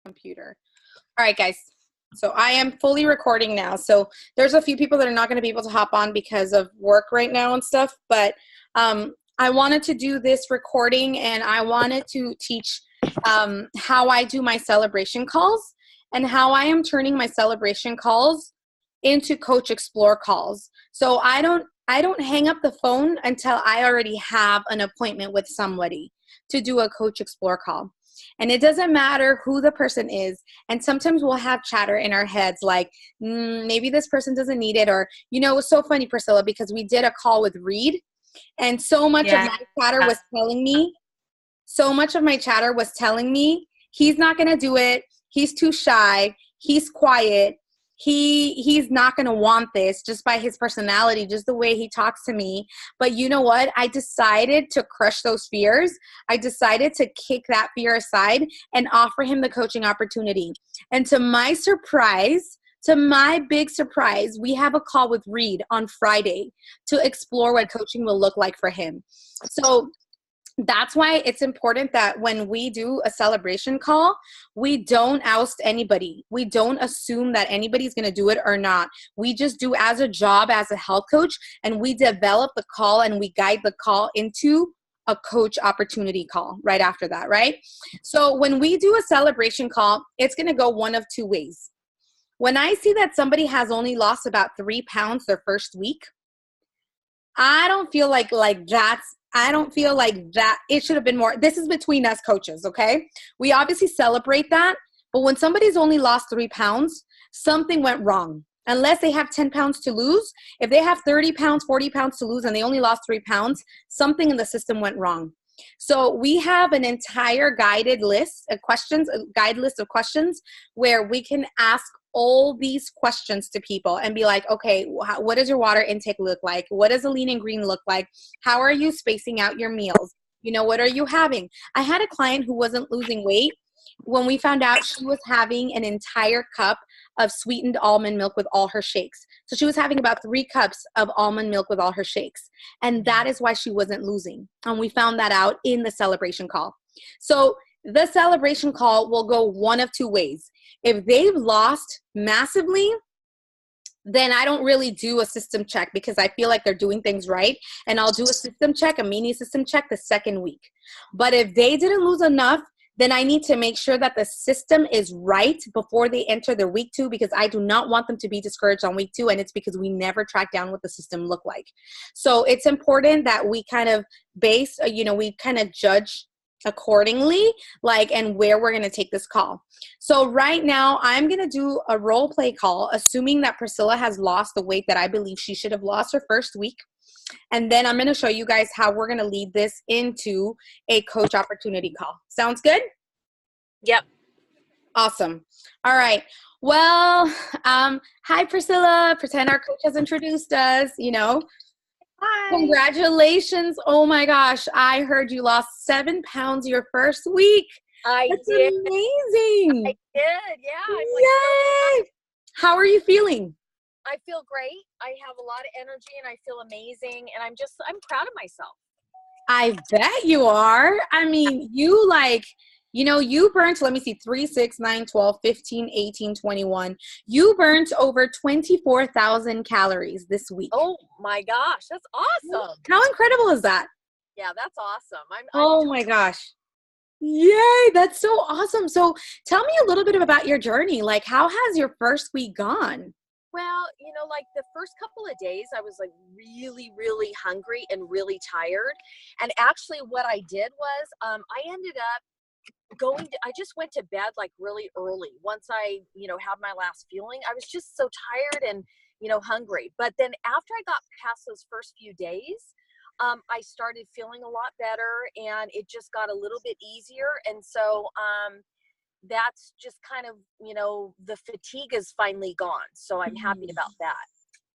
Computer. All right, guys. So I am fully recording now. So there's a few people that are not going to be able to hop on because of work right now and stuff. But I wanted to do this recording, and I wanted to teach how I do my celebration calls and how I am turning my celebration calls into Coach Explore calls. So I don't hang up the phone until I already have an appointment with somebody to do a Coach Explore call. And it doesn't matter who the person is. And sometimes we'll have chatter in our heads like, maybe this person doesn't need it. Or, you know, it was so funny, Priscilla, because we did a call with Reed. And so much of my chatter was telling me, he's not going to do it. He's too shy. He's quiet. He's not going to want this just by his personality, just the way he talks to me. But you know what? I decided to crush those fears. I decided to kick that fear aside and offer him the coaching opportunity. And to my surprise, to my big surprise, we have a call with Reed on Friday to explore what coaching will look like for him. So that's why it's important that when we do a celebration call, we don't oust anybody. We don't assume that anybody's going to do it or not. We just do as a job as a health coach, and we develop the call and we guide the call into a coach opportunity call right after that, right? So when we do a celebration call, it's going to go one of two ways. When I see that somebody has only lost about 3 pounds their first week, I don't feel like that it should have been more. This is between us coaches, okay? We obviously celebrate that, but when somebody's only lost 3 pounds, something went wrong. Unless they have 10 pounds to lose, if they have 30 pounds, 40 pounds to lose, and they only lost 3 pounds, something in the system went wrong. So we have an entire guided list of questions, a guide list of questions where we can ask all these questions to people and be like, okay, what does your water intake look like? What does a lean and green look like? How are you spacing out your meals? You know, what are you having? I had a client who wasn't losing weight. When we found out, she was having an entire cup of sweetened almond milk with all her shakes. So she was having about 3 cups of almond milk with all her shakes. And that is why she wasn't losing. And we found that out in the celebration call. So the celebration call will go one of two ways. If they've lost massively, then I don't really do a system check because I feel like they're doing things right. And I'll do a system check, a mini system check the second week. But if they didn't lose enough, then I need to make sure that the system is right before they enter their week 2, because I do not want them to be discouraged on week 2. And it's because we never track down what the system looked like. So it's important that we kind of we kind of judge accordingly, and where we're going to take this call. So right now I'm going to do a role play call, assuming that Priscilla has lost the weight that I believe she should have lost her first week. And then I'm going to show you guys how we're going to lead this into a coach opportunity call. Sounds good? Yep. Awesome. All right. Well, hi, Priscilla. Pretend our coach has introduced us, Hi. Congratulations. Oh my gosh. I heard you lost 7 pounds your first week. That's did. amazing. I did. Yeah. Yay. How are you feeling? I feel great. I have a lot of energy and I feel amazing. And I'm proud of myself. I bet you are. I mean, you burnt, let me see, 3, 6, 9, 12, 15, 18, 21. You burnt over 24,000 calories this week. Oh my gosh. That's awesome. How incredible is that? Yeah, that's awesome. Oh my gosh. Yay. That's so awesome. So tell me a little bit about your journey. How has your first week gone? Well, the first couple of days I was really, really hungry and really tired. And actually what I did was I ended up I just went to bed really early. Once I, had my last fueling, I was just so tired and, hungry. But then after I got past those first few days, I started feeling a lot better and it just got a little bit easier. And so, that's just kind of, the fatigue is finally gone. So I'm happy about that.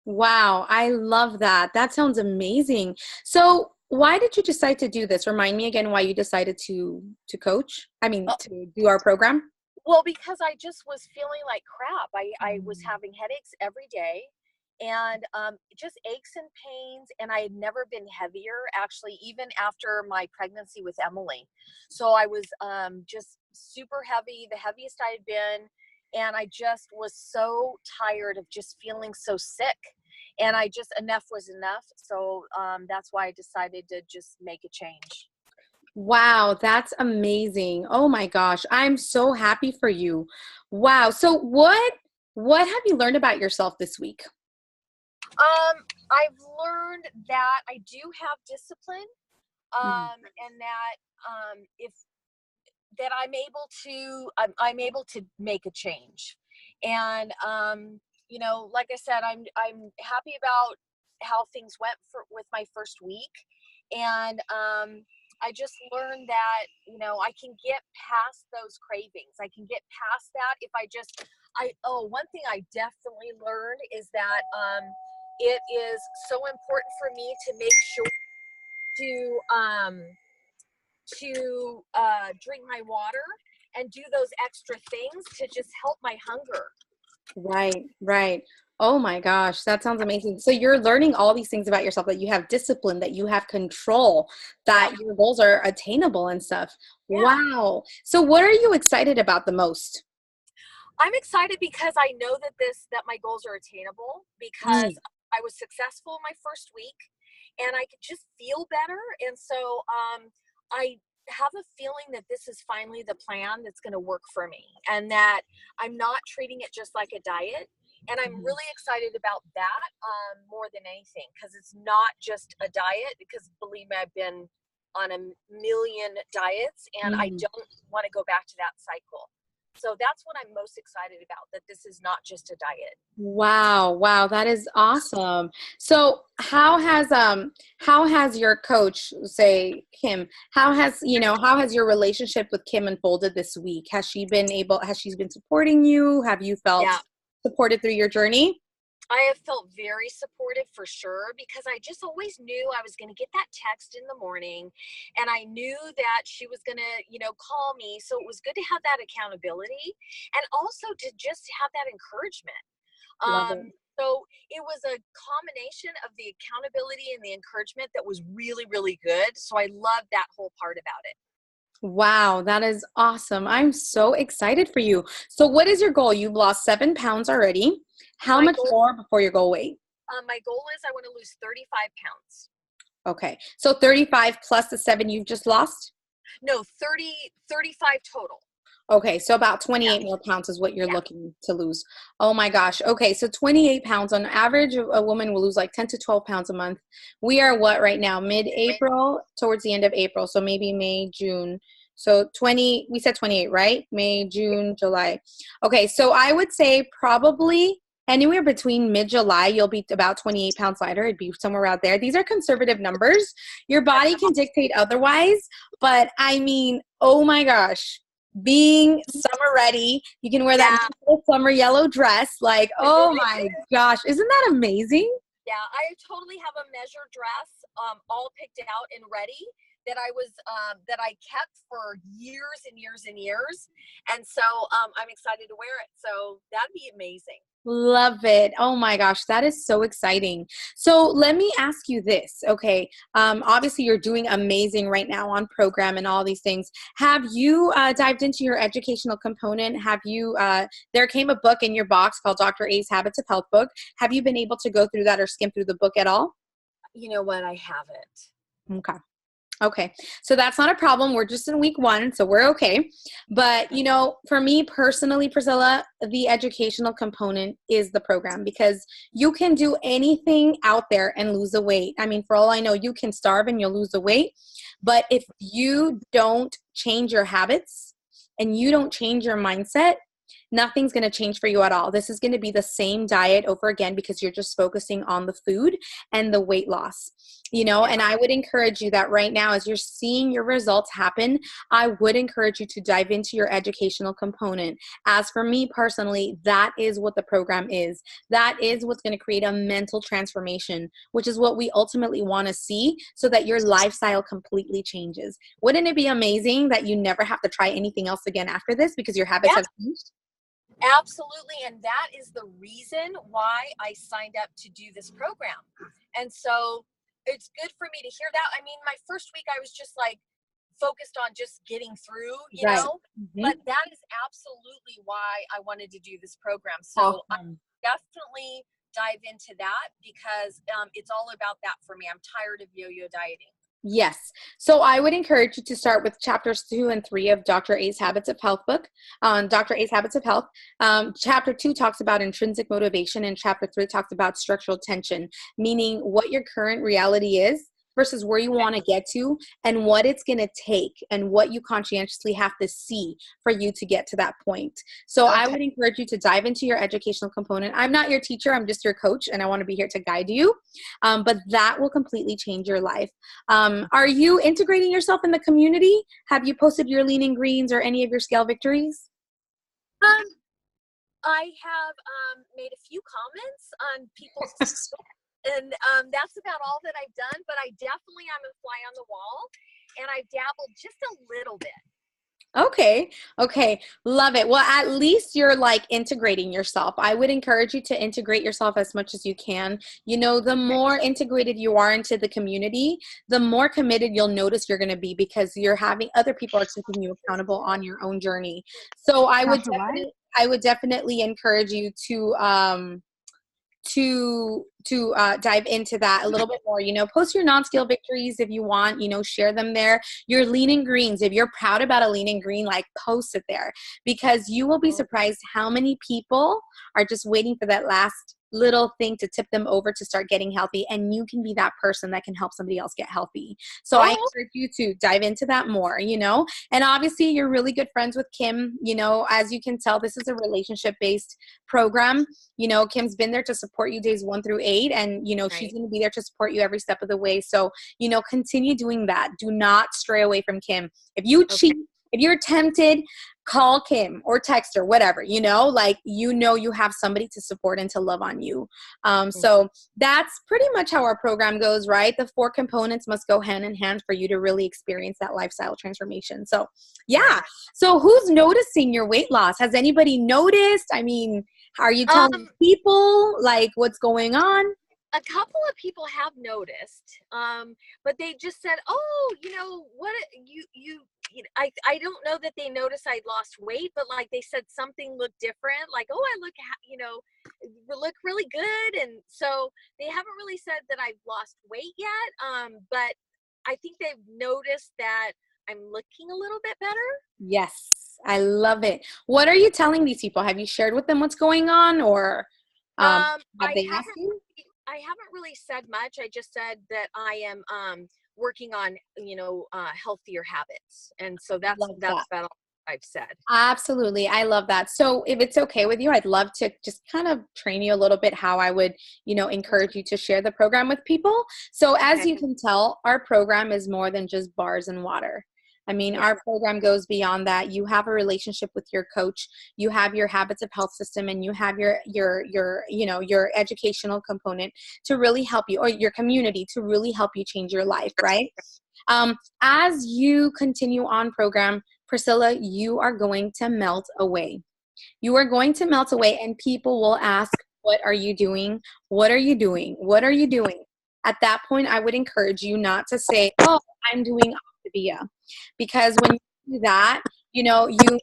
Wow. I love that. That sounds amazing. So why did you decide to do this? Remind me again why you decided to coach. To do our program. Well, because I just was feeling like crap. I was having headaches every day and just aches and pains. And I had never been heavier, actually, even after my pregnancy with Emily. So I was just super heavy, the heaviest I had been. And I just was so tired of just feeling so sick. And enough was enough. So that's why I decided to just make a change. Wow, that's amazing. Oh my gosh, I'm so happy for you. Wow. So what have you learned about yourself this week? I've learned that I do have discipline, Mm. and that if that I'm able to make a change. And like I said, I'm happy about how things went with my first week. And I just learned that I can get past those cravings. I can get past that if one thing I definitely learned is that it is so important for me to make sure to drink my water and do those extra things to just help my hunger. Right, right. Oh my gosh, that sounds amazing. So you're learning all these things about yourself, that you have discipline, that you have control, Yeah, that your goals are attainable and stuff. yeah. Wow. So what are you excited about the most? I'm excited because I know that my goals are attainable, because Mm. I was successful my first week and I could just feel better. And so I have a feeling that this is finally the plan that's going to work for me, and that I'm not treating it just like a diet. And I'm Mhm. really excited about that more than anything, because it's not just a diet, because believe me, I've been on a million diets and I Mm. don't want to go back to that cycle. So that's what I'm most excited about, that this is not just a diet. Wow, wow, that is awesome. So how has your coach, say Kim, how has your relationship with Kim unfolded this week? Has she been supporting you? Have you felt Yeah, supported through your journey? I have felt very supportive for sure, because I just always knew I was going to get that text in the morning, and I knew that she was going to, call me. So it was good to have that accountability, and also to just have that encouragement. Love it. So it was a combination of the accountability and the encouragement that was really, really good. So I love that whole part about it. Wow, that is awesome. I'm so excited for you. So what is your goal? You've lost 7 pounds already. How My much goal, more before your goal weight? my goal is I want to lose 35 pounds. Okay. So 35 plus the 7 you've just lost? No, 35 total. Okay, so about Yeah, 28 more pounds is what you're yeah, looking to lose. Oh my gosh. Okay, so 28 pounds on average, a woman will lose like 10 to 12 pounds a month. We are what right now? Mid-April, towards the end of April. So maybe May, June. So 20, we said 28, right? May, June, July. Okay, so I would say probably anywhere between mid-July, you'll be about 28 pounds lighter. It'd be somewhere out there. These are conservative numbers. Your body can dictate otherwise, but I mean, oh my gosh, being summer ready. You can wear that yeah. beautiful summer yellow dress. Like, I oh really my do. gosh, isn't that amazing? Yeah, I totally have a measure dress, all picked out and ready, that I kept for years and years and years, and so I'm excited to wear it. So that'd be amazing. Love it. Oh my gosh, that is so exciting. So let me ask you this, okay? Obviously, you're doing amazing right now on program and all these things. Have you dived into your educational component? There came a book in your box called Dr. A's Habits of Health book. Have you been able to go through that or skim through the book at all? You know what? I haven't. Okay. Okay. So that's not a problem. We're just in week 1, so we're okay. But, for me personally, Priscilla, the educational component is the program, because you can do anything out there and lose the weight. I mean, for all I know, you can starve and you'll lose the weight. But if you don't change your habits and you don't change your mindset, nothing's going to change for you at all. This is going to be the same diet over again, because you're just focusing on the food and the weight loss. Yeah, And I would encourage you that right now, as you're seeing your results happen, I would encourage you to dive into your educational component. As for me personally, that is what the program is. That is what's going to create a mental transformation, which is what we ultimately want to see, so that your lifestyle completely changes. Wouldn't it be amazing that you never have to try anything else again after this, because your habits yeah, have changed? absolutely. And that is the reason why I signed up to do this program. And so it's good for me to hear that. I mean, my first week I was just like focused on just getting through, you Right. know, Mm-hmm. but that is absolutely why I wanted to do this program. So I Awesome. definitely dive into that because it's all about that for me. I'm tired of yo-yo dieting. Yes. So I would encourage you to start with chapters 2 and 3 of Dr. A's Habits of Health book, Dr. A's Habits of Health. Chapter 2 talks about intrinsic motivation, and chapter 3 talks about structural tension, meaning what your current reality is versus where you want to get to and what it's going to take and what you conscientiously have to see for you to get to that point. So I would encourage you to dive into your educational component. I'm not your teacher. I'm just your coach, and I want to be here to guide you. But that will completely change your life. Are you integrating yourself in the community? Have you posted your lean and greens or any of your scale victories? Um, I have made a few comments on people's, and that's about all that I've done. But I definitely am a fly on the wall, and I've dabbled just a little bit. Okay. Okay. Love it. Well, at least you're like integrating yourself. I would encourage you to integrate yourself as much as you can. You know, the more integrated you are into the community, the more committed you'll notice you're going to be because you're having other people are keeping you accountable on your own journey. So I would definitely encourage you to dive into that a little bit more. You know, post your non-scale victories if you want, you know, share them there. Your lean and greens, if you're proud about a lean and green, like post it there because you will be surprised how many people are just waiting for that last little thing to tip them over to start getting healthy, and you can be that person that can help somebody else get healthy. So I encourage you to dive into that more, you know. And obviously you're really good friends with Kim. You know, as you can tell, this is a relationship based program. You know, Kim's been there to support you days 1 through 8, and you know she's going to be there to support you every step of the way. So you know, continue doing that. Do not stray away from Kim. If you cheat, if you're tempted, call Kim or text her, whatever, you know, like, you know, you have somebody to support and to love on you. So that's pretty much how our program goes, right? The 4 components must go hand in hand for you to really experience that lifestyle transformation. So yeah. So who's noticing your weight loss? Has anybody noticed? I mean, are you telling people like what's going on? A couple of people have noticed, but they just said, "Oh, you know what? You know, I don't know that they noticed I lost weight, but like they said something looked different. Like, oh, I look, you know, look really good." And so they haven't really said that I've lost weight yet. But I think they've noticed that I'm looking a little bit better. Yes, I love it. What are you telling these people? Have you shared with them what's going on, or have they asked you? I haven't really said much. I just said that I am working on, you know, healthier habits. And so that's about all I've said. Absolutely. I love that. So if it's okay with you, I'd love to just kind of train you a little bit how I would, you know, encourage you to share the program with people. So as you can tell, our program is more than just bars and water. I mean, our program goes beyond that. You have a relationship with your coach, you have your habits of health system, and you have your, you know, your educational component to really help you, or your community to really help you change your life, right? As you continue on program, Priscilla, you are going to melt away. You are going to melt away, and people will ask, what are you doing? What are you doing? What are you doing? At that point, I would encourage you not to say, oh, I'm doing Optavia. Because when you do that, you know, you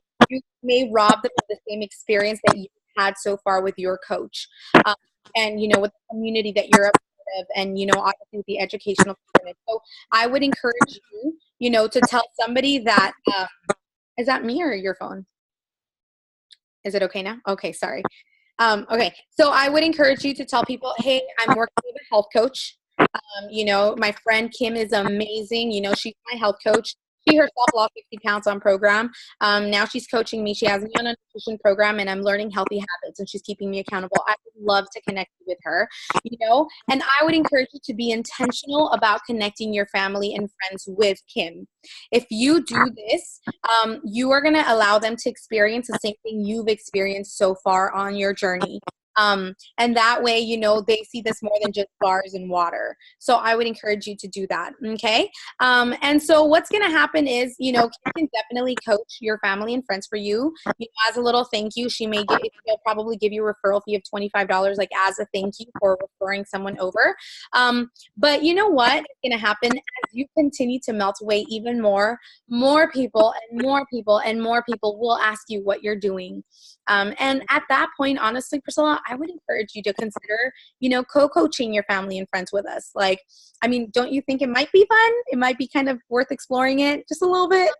may rob them of the same experience that you had so far with your coach. And, you know, with the community that you're a part of, and, you know, obviously the educational component. So I would encourage you, you know, to tell somebody that, is that me or your phone? Is it okay now? Okay, sorry. Okay, so I would encourage you to tell people, hey, I'm working with a health coach. You know, my friend Kim is amazing. You know, she's my health coach. She herself lost 60 pounds on program. Now she's coaching me. She has me on a nutrition program, and I'm learning healthy habits, and she's keeping me accountable. I would love to connect with her, you know, and I would encourage you to be intentional about connecting your family and friends with Kim. If you do this, you are going to allow them to experience the same thing you've experienced so far on your journey. And that way, you know, they see this more than just bars and water. So I would encourage you to do that. Okay. And so what's going to happen is, you know, Kim can definitely coach your family and friends for you. You know, as a little thank you, she'll probably give you a referral fee of $25, like as a thank you for referring someone over. But you know what is going to happen as you continue to melt away even more people and more people and more people will ask you what you're doing. And at that point, honestly, Priscilla, I would encourage you to consider, you know, co-coaching your family and friends with us. Like, I mean, don't you think it might be fun? It might be kind of worth exploring it just a little bit.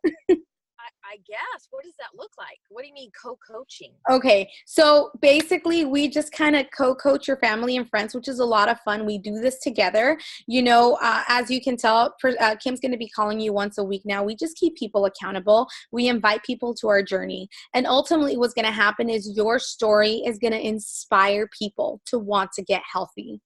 I guess. What does that look like? What do you mean co-coaching? Okay, so basically we just kind of co-coach your family and friends, which is a lot of fun. We do this together. You know, as you can tell, Kim's going to be calling you once a week now. We just keep people accountable. We invite people to our journey. And ultimately what's going to happen is your story is going to inspire people to want to get healthy.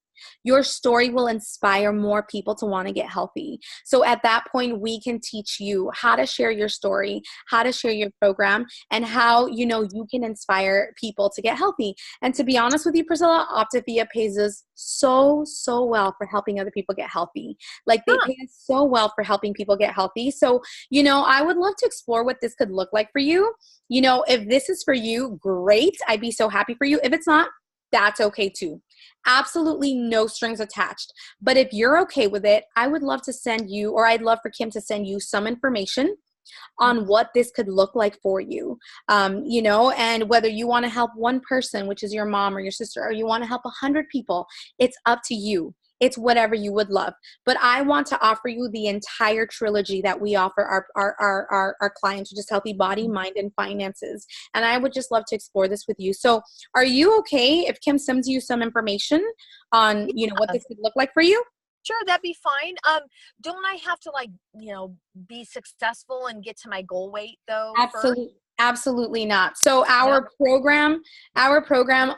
Your story will inspire more people to want to get healthy. So at that point, we can teach you how to share your story, how to share your program, and how, you know, you can inspire people to get healthy. And to be honest with you, Priscilla, Optavia pays us so well for helping other people get healthy. Like they pay us so well for helping people get healthy. So, you know, I would love to explore what this could look like for you. You know, if this is for you, great. I'd be so happy for you. If it's not, that's okay too. Absolutely no strings attached. But if you're okay with it, I would love to send you, or I'd love for Kim to send you some information on what this could look like for you, you know, and whether you want to help one person, which is your mom or your sister, or you want to help 100 people, it's up to you. It's whatever you would love. But I want to offer you the entire trilogy that we offer our clients, which is healthy body, mind, and finances. And I would just love to explore this with you. So are you okay if Kim sends you some information on, you know, what this could look like for you? Sure, that'd be fine. Don't I have to, like, you know, be successful and get to my goal weight though first? Absolutely not. So No? our program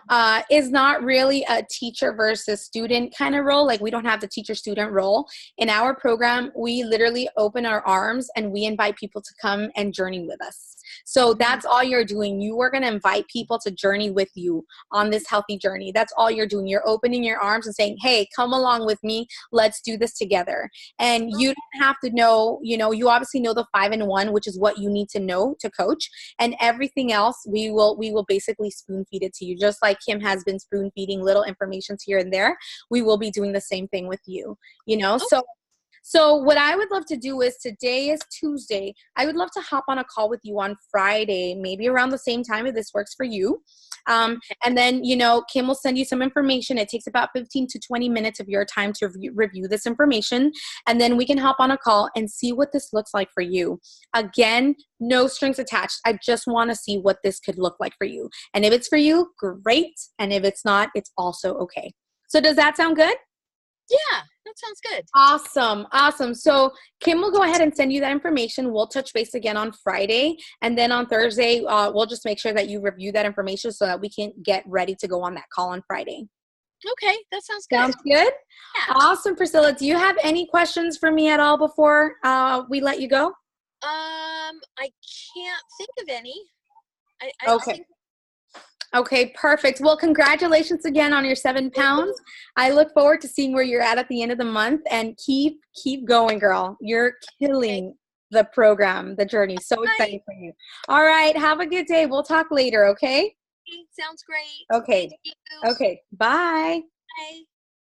is not really a teacher versus student kind of role. Like we don't have the teacher student role. In our program, we literally open our arms and we invite people to come and journey with us. So that's all you're doing. You are going to invite people to journey with you on this healthy journey. That's all you're doing. You're opening your arms and saying, hey, come along with me. Let's do this together. And you don't have to know, you know, you obviously know the 5 and 1, which is what you need to know to coach. And everything else, we will basically spoon feed it to you. Just like Kim has been spoon feeding little informations here and there, we will be doing the same thing with you, you know? So what I would love to do is, today is Tuesday, I would love to hop on a call with you on Friday, maybe around the same time if this works for you. And then, you know, Kim will send you some information. It takes about 15 to 20 minutes of your time to review this information. And then we can hop on a call and see what this looks like for you. Again, no strings attached. I just want to see what this could look like for you. And if it's for you, great. And if it's not, it's also okay. So does that sound good? Yeah, that sounds good. Awesome. So Kim will go ahead and send you that information. We'll touch base again on Friday. And then on Thursday, we'll just make sure that you review that information so that we can get ready to go on that call on Friday. Okay, that sounds good. Sounds good? Yeah. Awesome, Priscilla. Do you have any questions for me at all before we let you go? I can't think of any. Okay. Okay, perfect. Well, congratulations again on your 7 pounds. I look forward to seeing where you're at the end of the month, and keep going, girl. You're killing the program, the journey. So exciting for you. All right. Have a good day. We'll talk later. Okay. Sounds great. Okay. Thank you. Okay. Bye. Bye.